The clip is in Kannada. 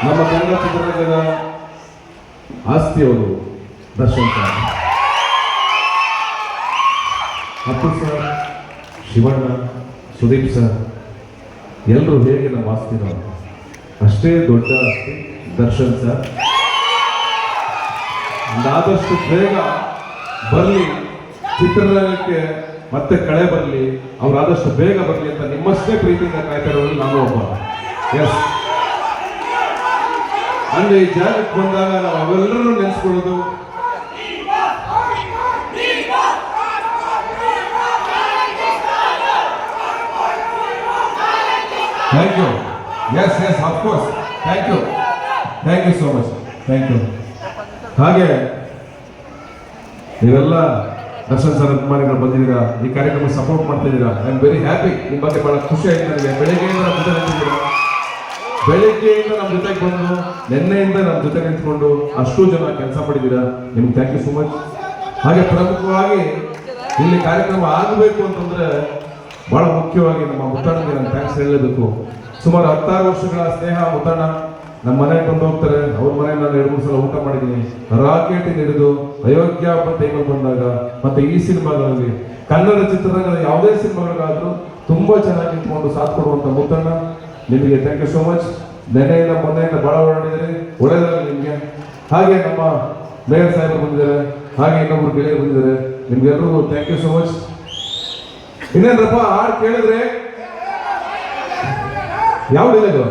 ನಮ್ಮ ಕನ್ನಡ ಚಿತ್ರರಂಗದ ಆಸ್ತಿಯವರು Darshan sir, Appu sir, Shivanna, Sudeep sir ಎಲ್ಲರೂ ಹೇಗೆ ನಮ್ಮ ಆಸ್ತಿನೋ ಅಷ್ಟೇ ದೊಡ್ಡ ಆಸ್ತಿ ದರ್ಶನ್ ಸರ್. ಆದಷ್ಟು ಬೇಗ ಬರಲಿ, ಚಿತ್ರರಂಗಕ್ಕೆ ಮತ್ತೆ ಕಳೆ ಬರಲಿ, ಅವ್ರು ಆದಷ್ಟು ಬೇಗ ಬರಲಿ ಅಂತ ನಿಮ್ಮಷ್ಟೇ ಪ್ರೀತಿಯಿಂದ ಕಾಯ್ತಾ ಇರೋರು ನಾನು ಒಬ್ಬ. ಎಸ್, ಅಂದ್ರೆ ಈ ಜಾಗಕ್ಕೆ ಬಂದಾಗ ನಾವು ಅವೆಲ್ಲರೂ ನೆನೆಸ್ಕೊಳ್ಳೋದು thank you. Yes yes of course, thank you so much, thank you. ಹಾಗೆ ನೀವೆಲ್ಲ ದರ್ಶನ್ ಸರ್ ಅಭಿಮಾನಿಗಳು ಬಂದಿದ್ದೀರಾ, ಈ ಕಾರ್ಯಕ್ರಮ ಸಪೋರ್ಟ್ ಮಾಡ್ತಾ ಇದ್ದೀರಾ. I am very happy. ನಿಮ್ಮ ಬಗ್ಗೆ ಬಹಳ ಖುಷಿ ಆಯ್ತು ನನಗೆ. ಬೆಳಗ್ಗೆಯಿಂದ ನಮ್ಮ ಜೊತೆ ನಿಂತಿದ್ದೀರಾ, ಬೆಳಗ್ಗೆಯಿಂದ ನಮ್ಮ ಜೊತೆಗೆ ಬಂದು ನಿನ್ನೆಯಿಂದ ನಮ್ಮ ಜೊತೆ ನಿಂತ್ಕೊಂಡು ಅಷ್ಟು ಜನ ಕೆಲಸ ಮಾಡಿದ್ದೀರಾ. ನಿಮ್ಗೆ ಥ್ಯಾಂಕ್ ಯು ಸೋ ಮಚ್. ಹಾಗೆ ಪ್ರಮುಖವಾಗಿ ಇಲ್ಲಿ ಕಾರ್ಯಕ್ರಮ ಆಗಬೇಕು ಅಂತಂದ್ರೆ ಬಹಳ ಮುಖ್ಯವಾಗಿ ನಮ್ಮ ಮುತ್ತಣ್ಣಗೆ ನಾನು ಥ್ಯಾಂಕ್ಸ್ ಹೇಳಲೇಬೇಕು. ಸುಮಾರು 16 ವರ್ಷಗಳ ಸ್ನೇಹ ಮುತ್ತಣ್ಣ. ನಮ್ಮ ಮನೆಗೆ ಬಂದು ಹೋಗ್ತಾರೆ, ಅವ್ರ ಮನೆಗೆ ನಾನು 2-3 ಸಲ ಊಟ ಮಾಡಿದ್ದೀನಿ. ರಾಕೆಟ್ ಹಿಡಿದು ಅಯೋಗ್ಯ ಹಬ್ಬ ಟೈಮಲ್ಲಿ ಬಂದಾಗ ಮತ್ತೆ ಈ ಸಿನಿಮಾಗಳಲ್ಲಿ ಕನ್ನಡ ಚಿತ್ರರಂಗದ ಯಾವುದೇ ಸಿನಿಮಾಗಳಿಗಾದ್ರೂ ತುಂಬಾ ಚೆನ್ನಾಗಿ ನಿಂತ್ಕೊಂಡು ಸಾಥ್ ಕೊಡುವಂತ ಮುತ್ತಣ್ಣ, ನಿಮಗೆ ಥ್ಯಾಂಕ್ ಯು ಸೋ ಮಚ್. ನೆನೆಯಿಂದ ಮೊನ್ನೆಯಿಂದ ಬಹಳ ಓಡಾಡಿದರೆ ಒಳ್ಳೆಯದಾಗಲಿ ನಿಮಗೆ. ಹಾಗೆ ನಮ್ಮ ಮೇಯರ್ ಸಾಹೇಬರು ಬಂದಿದ್ದಾರೆ, ಹಾಗೆ ಇನ್ನೊಬ್ರು ಗೆಳೆಯರು ಬಂದಿದ್ದಾರೆ. ನಿಮ್ಗೆಲ್ರಿಗೂ ಥ್ಯಾಂಕ್ ಯು ಸೋ ಮಚ್. ಇನ್ನೇನ್ರಪ್ಪ ಹಾಡು ಕೇಳಿದ್ರೆ ಯಾವ್ದಿಲ್ಲ ಇದು?